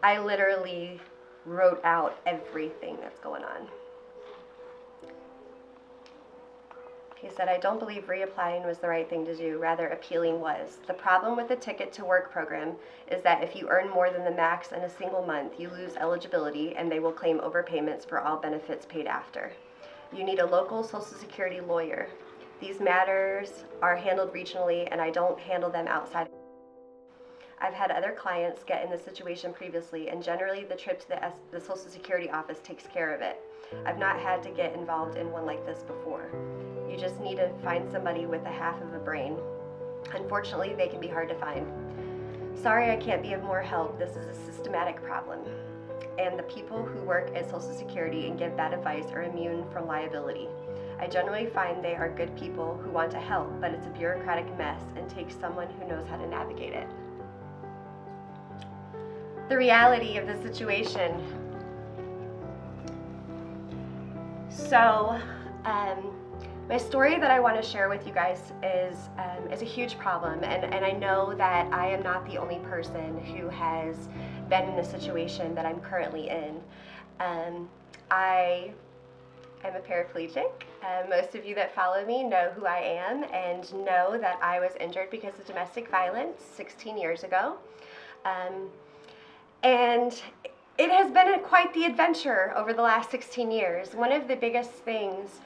I literally wrote out everything that's going on. He said, I don't believe reapplying was the right thing to do, rather appealing was. The problem with the Ticket to Work program is that if you earn more than the max in a single month, you lose eligibility and they will claim overpayments for all benefits paid after. You need a local Social Security lawyer. These matters are handled regionally and I don't handle them outside. I've had other clients get in this situation previously, and generally the trip to the Social Security office takes care of it. I've not had to get involved in one like this before. You just need to find somebody with a half of a brain. Unfortunately, they can be hard to find. Sorry I can't be of more help. This is a systematic problem. And the people who work at Social Security and give bad advice are immune from liability. I generally find they are good people who want to help, but it's a bureaucratic mess and takes someone who knows how to navigate it. The reality of the situation. So, my story that I want to share with you guys is a huge problem, and I know that I am not the only person who has been in the situation that I'm currently in. I am a paraplegic. Most of you that follow me know who I am and know that I was injured because of domestic violence 16 years ago. And it has been quite the adventure over the last 16 years. One of the biggest things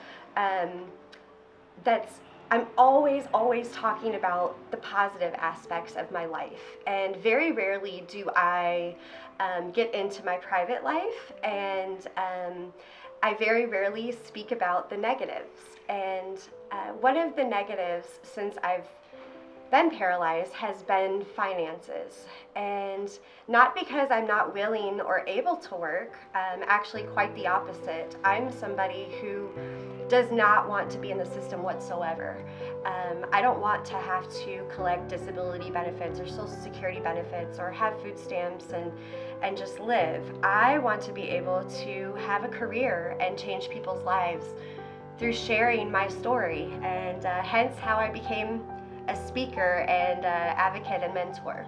I'm always talking about the positive aspects of my life, and very rarely do I get into my private life, and I very rarely speak about the negatives. And one of the negatives since I've been paralyzed has been finances, and not because I'm not willing or able to work, actually quite the opposite. I'm somebody who does not want to be in the system whatsoever. I don't want to have to collect disability benefits or Social Security benefits or have food stamps and just live. I want to be able to have a career and change people's lives through sharing my story, and hence how I became a speaker and advocate and mentor.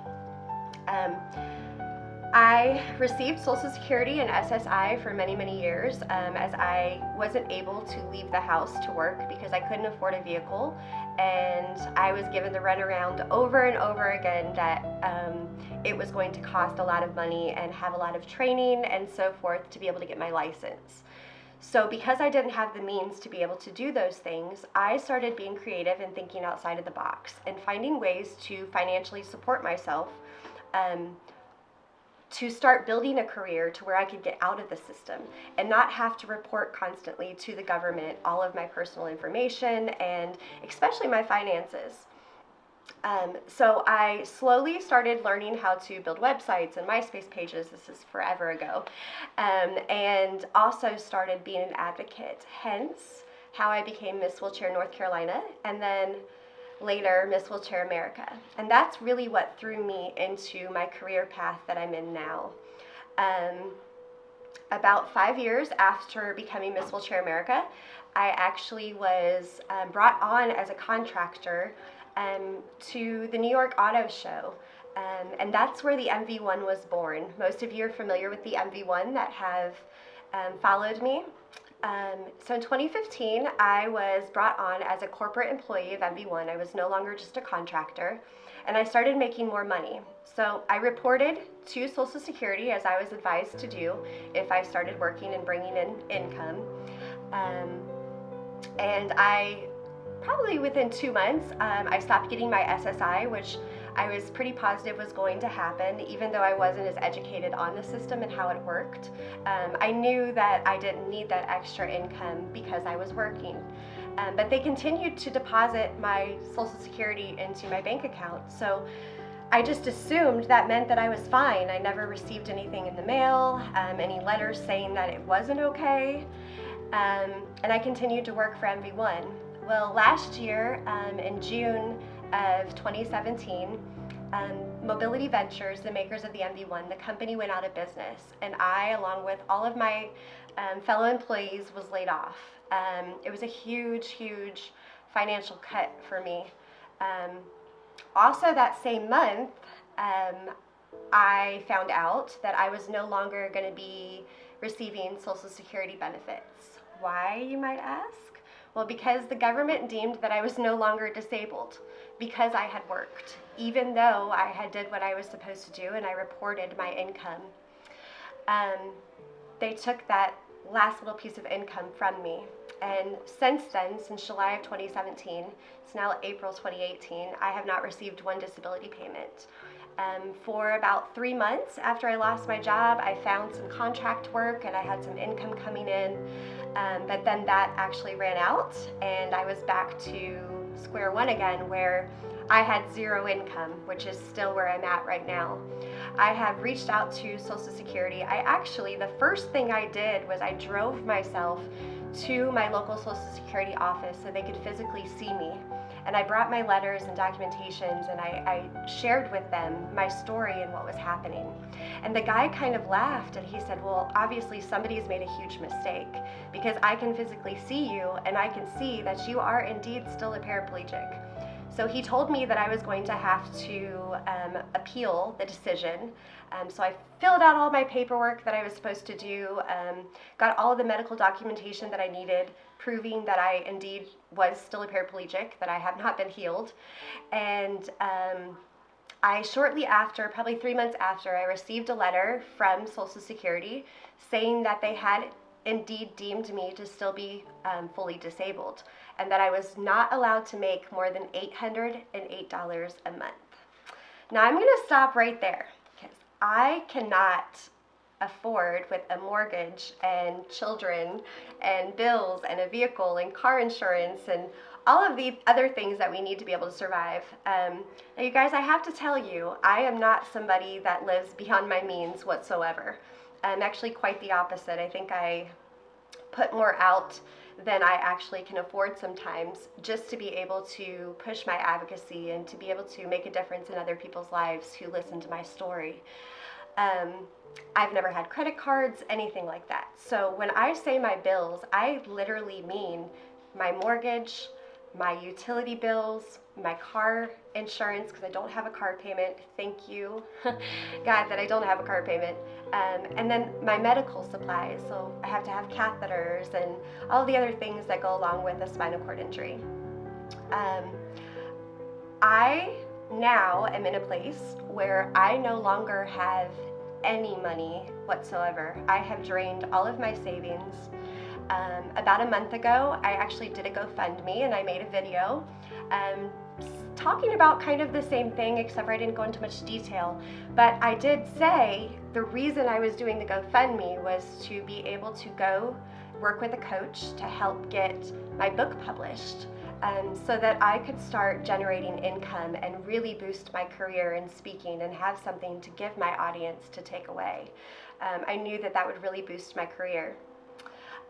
I received Social Security and SSI for many years as I wasn't able to leave the house to work because I couldn't afford a vehicle, and I was given the runaround over and over again that it was going to cost a lot of money and have a lot of training and so forth to be able to get my license. So because I didn't have the means to be able to do those things, I started being creative and thinking outside of the box and finding ways to financially support myself, to start building a career to where I could get out of the system and not have to report constantly to the government all of my personal information and especially my finances. So I slowly started learning how to build websites and MySpace pages. This is forever ago. And also started being an advocate, hence how I became Miss Wheelchair North Carolina, and then later Miss Wheelchair America. And that's really what threw me into my career path that I'm in now. About 5 years after becoming Miss Wheelchair America, I actually was brought on as a contractor to the New York Auto Show. And that's where the MV1 was born. Most of you are familiar with the MV1 that have followed me. So in 2015, I was brought on as a corporate employee of MV1. I was no longer just a contractor, and I started making more money. So I reported to Social Security, as I was advised to do, if I started working and bringing in income. And probably within 2 months, I stopped getting my SSI, which I was pretty positive was going to happen, even though I wasn't as educated on the system and how it worked. I knew that I didn't need that extra income because I was working. But they continued to deposit my Social Security into my bank account. So I just assumed that meant that I was fine. I never received anything in the mail, any letters saying that it wasn't okay. And I continued to work for MV1. Well, last year, in June of 2017, Mobility Ventures, the makers of the MV1, the company went out of business, and I, along with all of my fellow employees, was laid off. It was a huge financial cut for me. Also that same month, I found out that I was no longer going to be receiving Social Security benefits. Why, you might ask? Well, because the government deemed that I was no longer disabled because I had worked, even though I had did what I was supposed to do and I reported my income. They took that last little piece of income from me. And since then, since July of 2017, it's now April 2018, I have not received one disability payment. For about 3 months after I lost my job, I found some contract work and I had some income coming in, but then that actually ran out and I was back to square one again, where I had zero income, which is still where I'm at right now. I have reached out to Social Security. The first thing I did was I drove myself to my local Social Security office so they could physically see me. And I brought my letters and documentations and I shared with them my story and what was happening. And the guy kind of laughed and he said, well, obviously somebody's made a huge mistake, because I can physically see you and I can see that you are indeed still a paraplegic. So he told me that I was going to have to appeal the decision. So I filled out all my paperwork that I was supposed to do, got all of the medical documentation that I needed, proving that I indeed was still a paraplegic, that I have not been healed. And I shortly after, probably 3 months after, I received a letter from Social Security saying that they had indeed deemed me to still be fully disabled, and that I was not allowed to make more than $808 a month. Now I'm going to stop right there, because I cannot afford, with a mortgage and children and bills and a vehicle and car insurance and all of the other things that we need to be able to survive. Now you guys, I have to tell you, I am not somebody that lives beyond my means whatsoever. I'm actually quite the opposite. I think I put more out than I actually can afford sometimes, just to be able to push my advocacy and to be able to make a difference in other people's lives who listen to my story. I've never had credit cards, anything like that. So when I say my bills, I literally mean my mortgage, my utility bills, my car insurance, because I don't have a car payment. Thank you, God, that I don't have a car payment. And then my medical supplies. So I have to have catheters and all the other things that go along with a spinal cord injury. I now am in a place where I no longer have any money whatsoever. I have drained all of my savings. About a month ago, I actually did a GoFundMe and I made a video talking about kind of the same thing, except for I didn't go into much detail. But I did say the reason I was doing the GoFundMe was to be able to go work with a coach to help get my book published, so that I could start generating income and really boost my career in speaking and have something to give my audience to take away. I knew that that would really boost my career.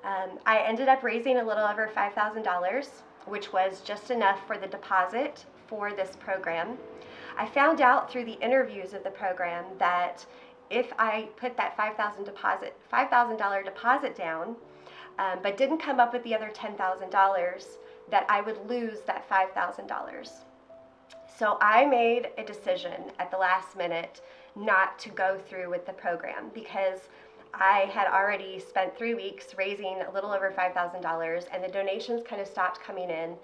I ended up raising a little over $5,000, which was just enough for the deposit for this program. I found out through the interviews of the program that if I put that $5,000 deposit down, but didn't come up with the other $10,000, that I would lose that $5,000. So I made a decision at the last minute not to go through with the program, because I had already spent 3 weeks raising a little over $5,000 and the donations kind of stopped coming in,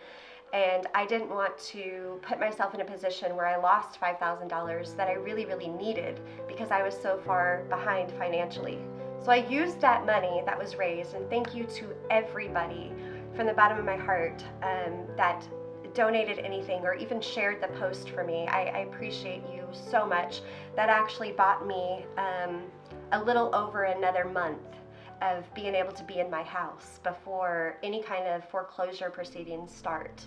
and I didn't want to put myself in a position where I lost $5,000 that I really, really needed, because I was so far behind financially. So I used that money that was raised, and thank you to everybody from the bottom of my heart that donated anything or even shared the post for me. I appreciate you so much. That actually bought me a little over another month of being able to be in my house before any kind of foreclosure proceedings start.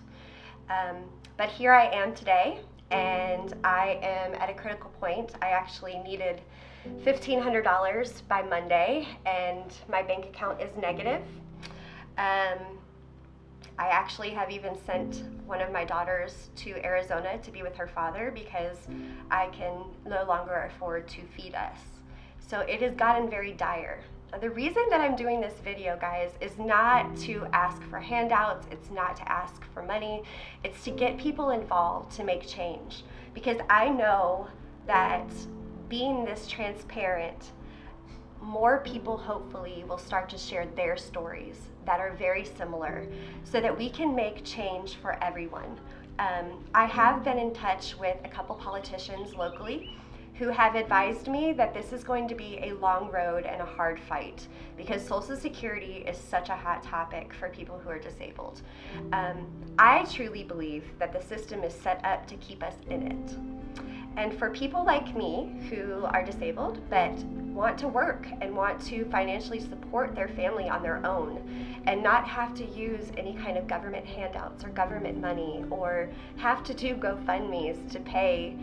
But here I am today, and I am at a critical point. I actually needed $1,500 by Monday, and my bank account is negative. I actually have even sent one of my daughters to Arizona to be with her father, because I can no longer afford to feed us. So it has gotten very dire. The reason that I'm doing this video, guys, is not to ask for handouts, it's not to ask for money, it's to get people involved to make change. Because I know that being this transparent, more people hopefully will start to share their stories that are very similar so that we can make change for everyone. I have been in touch with a couple politicians locally who have advised me that this is going to be a long road and a hard fight because Social Security is such a hot topic for people who are disabled. I truly believe that the system is set up to keep us in it. And for people like me who are disabled but want to work and want to financially support their family on their own and not have to use any kind of government handouts or government money or have to do GoFundMes to pay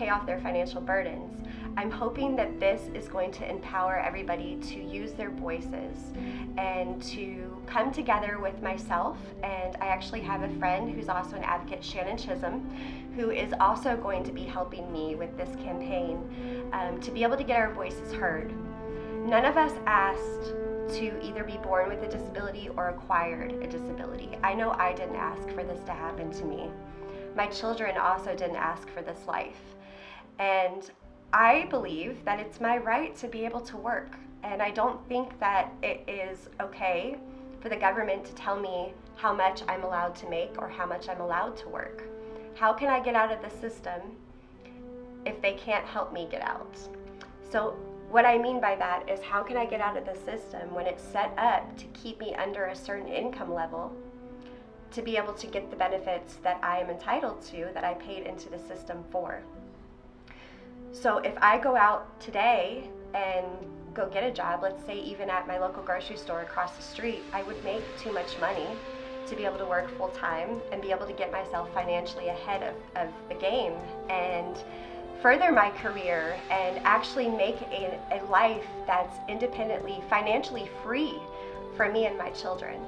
off their financial burdens, I'm hoping that this is going to empower everybody to use their voices and to come together with myself. And I actually have a friend who's also an advocate, Shannon Chisholm, who is also going to be helping me with this campaign to be able to get our voices heard. None of us asked to either be born with a disability or acquired a disability. I know I didn't ask for this to happen to me. My children also didn't ask for this life. And I believe that it's my right to be able to work. And I don't think that it is okay for the government to tell me how much I'm allowed to make or how much I'm allowed to work. How can I get out of the system if they can't help me get out? So what I mean by that is, how can I get out of the system when it's set up to keep me under a certain income level to be able to get the benefits that I am entitled to, that I paid into the system for? So if I go out today and go get a job, let's say even at my local grocery store across the street, I would make too much money to be able to work full time and be able to get myself financially ahead of the game and further my career and actually make a life that's independently, financially free for me and my children.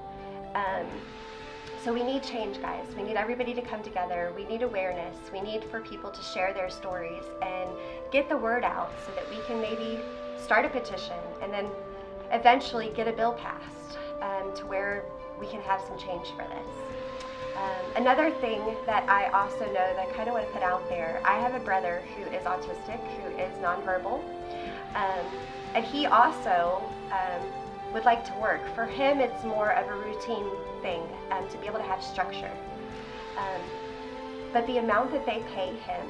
So we need change, guys. We need everybody to come together. We need awareness. We need for people to share their stories and get the word out so that we can maybe start a petition and then eventually get a bill passed to where we can have some change for this. Another thing that I also know that I kind of want to put out there, I have a brother who is autistic, who is nonverbal, and he also would like to work. For him, it's more of a routine thing to be able to have structure. But the amount that they pay him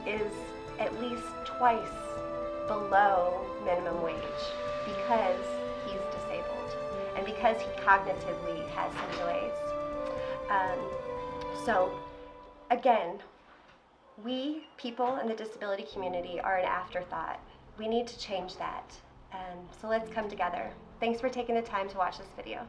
is at least twice below minimum wage because he's disabled and because he cognitively has some delays. So again, we people in the disability community are an afterthought. We need to change that. So let's come together. Thanks for taking the time to watch this video.